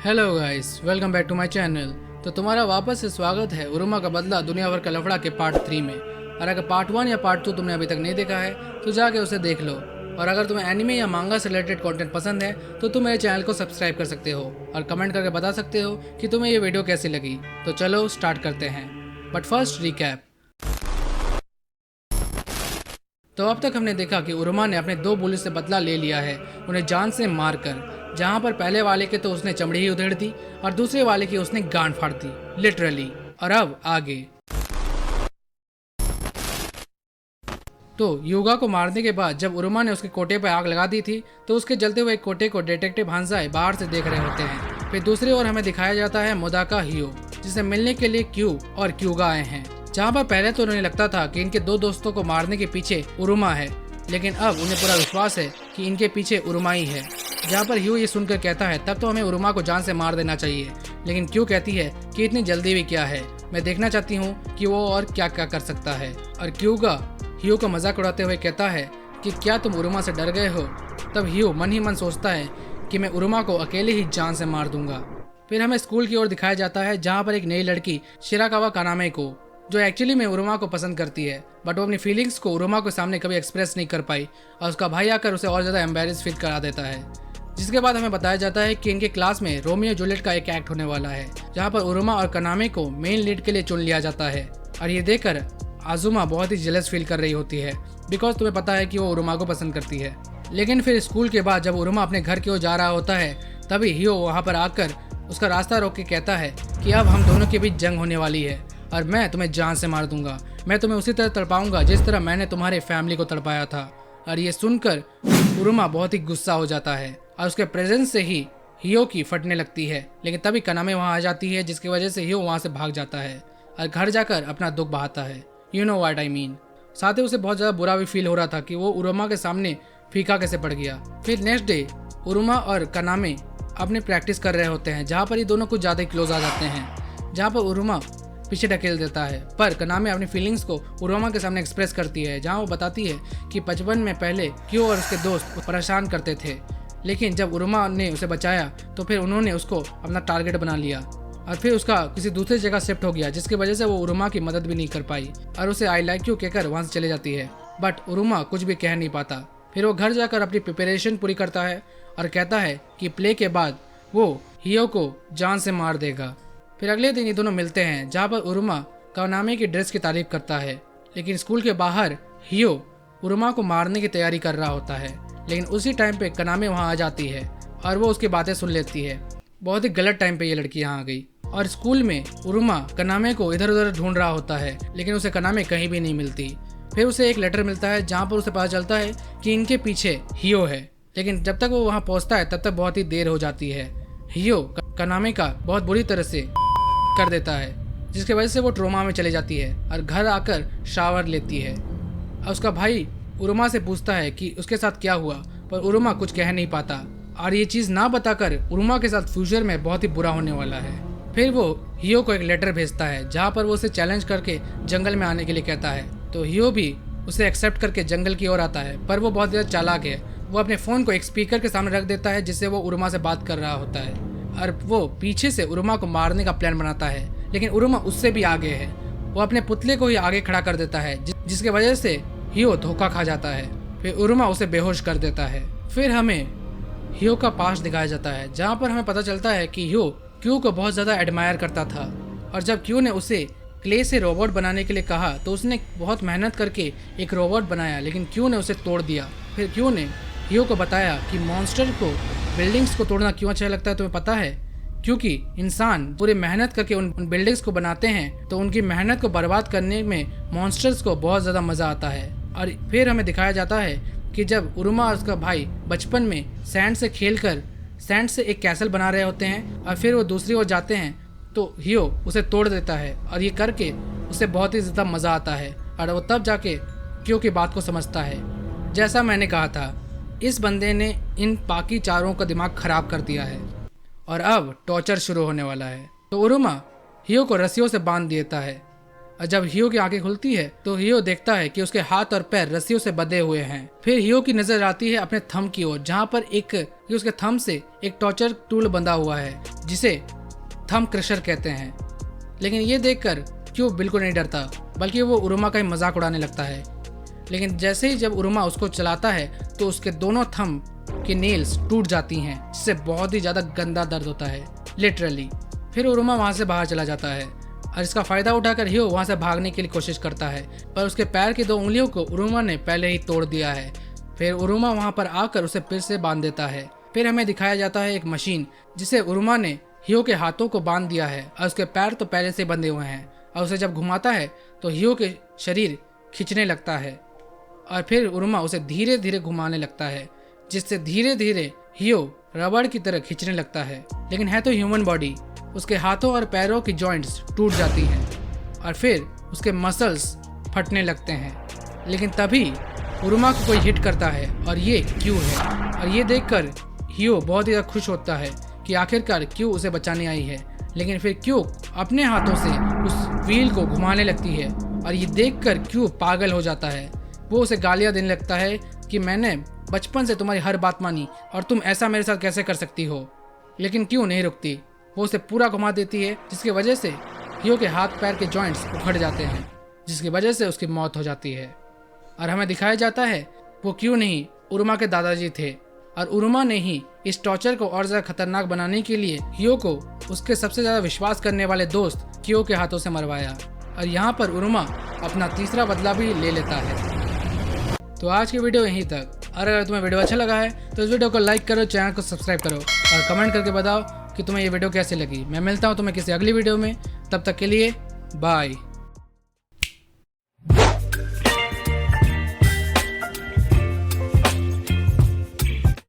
Hello guys, welcome back to my channel. तो तुम्हारा वापस से स्वागत है उरुमा का बदला दुनिया भर का लफड़ा के पार्ट 3 में। और अगर पार्ट 1 या पार्ट 2 तुमने अभी तक नहीं देखा है तो जाके उसे देख लो। और अगर तुम्हें एनिमे या मांगा से रिलेटेड कंटेंट पसंद है तो तुम मेरे चैनल को सब्सक्राइब कर सकते हो और कमेंट करके बता सकते हो कि तुम्हें ये वीडियो कैसी लगी। तो चलो स्टार्ट करते हैं। But first recap. तो अब तक हमने देखा कि उरुमा ने अपने दो बुली से बदला ले लिया है, उन्हें जान से मारकर। जहां पर पहले वाले के तो उसने चमड़ी ही उधेड़ दी और दूसरे वाले की उसने गांड फाड़ दी, लिटरली। और अब आगे। तो युगा को मारने के बाद जब उरुमा ने उसके कोटे पर आग लगा दी थी तो उसके जलते हुए कोटे को डिटेक्टिव हांजाई बाहर से देख रहे होते हैं। फिर दूसरी ओर हमें दिखाया जाता है मोदाका हियो, जिसे मिलने के लिए क्यू और क्यूगा आए हैं। जहाँ पर पहले तो उन्हें लगता था कि इनके दो दोस्तों को मारने के पीछे उरुमा है, लेकिन अब उन्हें पूरा विश्वास है कि इनके पीछे उरुमा ही है। जहाँ पर ह्यू ये सुनकर कहता है तब तो हमें उरुमा को जान से मार देना चाहिए, लेकिन क्यों कहती है कि इतनी जल्दी भी क्या है, मैं देखना चाहती हूँ कि वो और क्या क्या कर सकता है। और क्यूगा ह्यू का मजाक उड़ाते हुए कहता है कि क्या तुम उरुमा से डर गए हो। तब ह्यू मन ही मन सोचता है कि मैं उरुमा को अकेले ही जान से मार दूंगा। फिर हमें स्कूल की ओर दिखाया जाता है जहाँ पर एक नई लड़की शिराकावा कानामे को, जो एक्चुअली में उरुमा को पसंद करती है, बट वो अपनी फीलिंग्स को उरुमा के सामने कभी एक्सप्रेस नहीं कर पाई और उसका भाई आकर उसे और ज़्यादा एम्बेरस फील करा देता है। जिसके बाद हमें बताया जाता है कि इनके क्लास में रोमियो जूलियट का एक एक्ट होने वाला है, जहाँ पर उरुमा और कानामे को मेन लीड के लिए चुन लिया जाता है। और ये देखकर आजुमा बहुत ही जेलस फील कर रही होती है, बिकॉज तुम्हें पता है कि वो उरुमा को पसंद करती है। लेकिन फिर स्कूल के बाद जब उरुमा अपने घर की ओर जा रहा होता है तभी हियो वहाँ पर आकर उसका रास्ता रोक के कहता है कि अब हम दोनों के बीच जंग होने वाली है और मैं तुम्हें जान से मार दूंगा। मैं तुम्हें उसी तरह तड़पाऊंगा जिस तरह मैंने तुम्हारे फैमिली को तड़पाया था। और ये सुनकर उरुमा बहुत ही गुस्सा हो जाता है और उसके प्रेजेंस से ही हियो की फटने लगती है। लेकिन तभी कानामे वहाँ आ जाती है, जिसकी वजह से हियो वहाँ से भाग जाता है और घर जाकर अपना दुख बहाता है। You know what I mean. साथ ही उसे बहुत ज़्यादा बुरा भी फील हो रहा था कि वो उरुमा के सामने फीका कैसे पड़ गया। फिर नेक्स्ट डे उरुमा और कानामे अपनी प्रैक्टिस कर रहे होते हैं, जहाँ पर ये दोनों कुछ ज़्यादा क्लोज आ जाते हैं। जहाँ पर उरुमा पीछे ढकेल देता है, पर कानामे अपनी फीलिंग्स को उरुमा के सामने एक्सप्रेस करती है, जहाँ वो बताती है कि बचपन में पहले क्यों और उसके दोस्त परेशान करते थे, लेकिन जब उरुमा ने उसे बचाया तो फिर उन्होंने उसको अपना टारगेट बना लिया और फिर उसका किसी दूसरी जगह शिफ्ट हो गया, जिसकी वजह से वो उरुमा की मदद भी नहीं कर पाई और उसे आई लाइक यू कहकर वहाँ से चले जाती है। बट उरुमा कुछ भी कह नहीं पाता। फिर वो घर जाकर अपनी प्रिपरेशन पूरी करता है और कहता है कि प्ले के बाद वो हियो को जान से मार देगा। फिर अगले दिन ये दोनों मिलते हैं, जहाँ पर उरुमा कानामे की ड्रेस की तारीफ करता है, लेकिन स्कूल के बाहर हियो उरुमा को मारने की तैयारी कर रहा होता है। लेकिन उसी टाइम पे कानामे वहाँ आ जाती है और वो उसकी बातें सुन लेती है। बहुत ही गलत टाइम पे ये लड़की यहाँ आ गई। और स्कूल में उरुमा कानामे को इधर उधर ढूंढ रहा होता है, लेकिन उसे कानामे कहीं भी नहीं मिलती। फिर उसे एक लेटर मिलता है जहाँ पर उसे पता चलता है कि इनके पीछे हियो है, लेकिन जब तक वो वहाँ पहुँचता है तब तक बहुत ही देर हो जाती है। हियो कानामे का बहुत बुरी तरह से कर देता है, जिसकी वजह से वो ट्रोमा में चली जाती है और घर आकर शावर लेती है। और उसका भाई उरुमा से पूछता है कि उसके साथ क्या हुआ, पर उरुमा कुछ कह नहीं पाता और ये चीज़ ना बताकर उरुमा के साथ फ्यूचर में बहुत ही बुरा होने वाला है। फिर वो हियो को एक लेटर भेजता है जहाँ पर वो उसे चैलेंज करके जंगल में आने के लिए कहता है। तो हियो भी उसे एक्सेप्ट करके जंगल की ओर आता है, पर वो बहुत ज़्यादा चालाक है। वो अपने फ़ोन को एक स्पीकर के सामने रख देता है, जिससे वो उरुमा से बात कर रहा होता है और वो पीछे से उरुमा को मारने का प्लान बनाता है, लेकिन उरुमा उससे भी आगे है। वो अपने पुतले को ही आगे खड़ा कर देता है, जिसकी वजह से हियो धोखा खा जाता है। फिर उरुमा उसे बेहोश कर देता है। फिर हमें हियो का पास्ट दिखाया जाता है, जहाँ पर हमें पता चलता है कि हियो क्यू को बहुत ज़्यादा एडमायर करता था और जब क्यू ने उसे क्ले से रोबोट बनाने के लिए कहा तो उसने बहुत मेहनत करके एक रोबोट बनाया, लेकिन क्यू ने उसे तोड़ दिया। फिर क्यू ने हियो को बताया कि मॉन्स्टर को बिल्डिंग्स को तोड़ना क्यों अच्छा लगता है, तुम्हें पता है? क्योंकि इंसान पूरी मेहनत करके उन बिल्डिंग्स को बनाते हैं तो उनकी मेहनत को बर्बाद करने में मॉन्स्टर्स को बहुत ज़्यादा मज़ा आता है। और फिर हमें दिखाया जाता है कि जब उरुमा और उसका भाई बचपन में सैंड से खेलकर सैंड से एक कैसल बना रहे होते हैं और फिर वो दूसरी ओर जाते हैं तो हियो उसे तोड़ देता है और ये करके उसे बहुत ही ज़्यादा मज़ा आता है और वो तब जाके क्यों की बात को समझता है। जैसा मैंने कहा था, इस बंदे ने इन बाकी चारों का दिमाग ख़राब कर दिया है और अब टॉर्चर शुरू होने वाला है। तो उरुमा हियो को रस्सियों से बांध देता है और जब हियो की आंखें खुलती है तो हियो देखता है कि उसके हाथ और पैर रस्सियों से बंधे हुए हैं। फिर हियो की नजर आती है अपने थंब की ओर, जहाँ पर उसके थंब से एक टॉर्चर टूल बंधा हुआ है जिसे थंब क्रशर कहते हैं। लेकिन ये देखकर क्यू बिल्कुल नहीं डरता, बल्कि वो उरुमा का ही मजाक उड़ाने लगता है। लेकिन जैसे ही जब उरुमा उसको चलाता है तो उसके दोनों थंब की नेल्स टूट जाती हैं, जिससे बहुत ही ज्यादा गंदा दर्द होता है, लिटरली। फिर उरुमा वहां से बाहर चला जाता है और इसका फायदा उठाकर हियो वहां से भागने की कोशिश करता है, पर उसके पैर की 2 उंगलियों को उरुमा ने पहले ही तोड़ दिया है। फिर उरुमा वहां पर आकर उसे फिर से बांध देता है। फिर हमें दिखाया जाता है एक मशीन जिसे उरुमा ने हियो के हाथों को बांध दिया है और उसके पैर तो पहले से बंधे हुए हैं, और उसे जब घुमाता है तो हियो के शरीर खींचने लगता है और फिर उरुमा उसे धीरे धीरे घुमाने लगता है, जिससे धीरे धीरे हियो रबड़ की तरह खींचने लगता है। लेकिन है तो ह्यूमन बॉडी, उसके हाथों और पैरों की जॉइंट्स टूट जाती हैं और फिर उसके मसल्स फटने लगते हैं। लेकिन तभी उरुमा को कोई हिट करता है और ये क्यू है, और ये देखकर हियो बहुत ही ज़्यादा खुश होता है कि आखिरकार क्यू उसे बचाने आई है। लेकिन फिर क्यू अपने हाथों से उस व्हील को घुमाने लगती है और ये देखकर क्यू पागल हो जाता है। वो उसे गालियाँ देने लगता है कि मैंने बचपन से तुम्हारी हर बात मानी और तुम ऐसा मेरे साथ कैसे कर सकती हो। लेकिन क्यों नहीं रुकती, वो उसे पूरा घुमा देती है, जिसकी वजह से हियो के हाथ पैर के जॉइंट्स उखड़ जाते हैं, जिसकी वजह से उसकी मौत हो जाती है। और हमें दिखाया जाता है वो क्यों नहीं उरुमा के दादाजी थे, और उरुमा ने ही इस टॉर्चर को और ज़्यादा खतरनाक बनाने के लिए हियो को उसके सबसे ज़्यादा विश्वास करने वाले दोस्त क्यो के हाथों से मरवाया। और यहाँ पर उरुमा अपना तीसरा बदला भी ले लेता है। तो आज की वीडियो यहीं तक। और अगर तुम्हें वीडियो अच्छा लगा है तो इस वीडियो को लाइक करो, चैनल को सब्सक्राइब करो और कमेंट करके बताओ कि तुम्हें ये वीडियो कैसी लगी। मैं मिलता हूँ तुम्हें किसी अगली वीडियो में, तब तक के लिए बाय।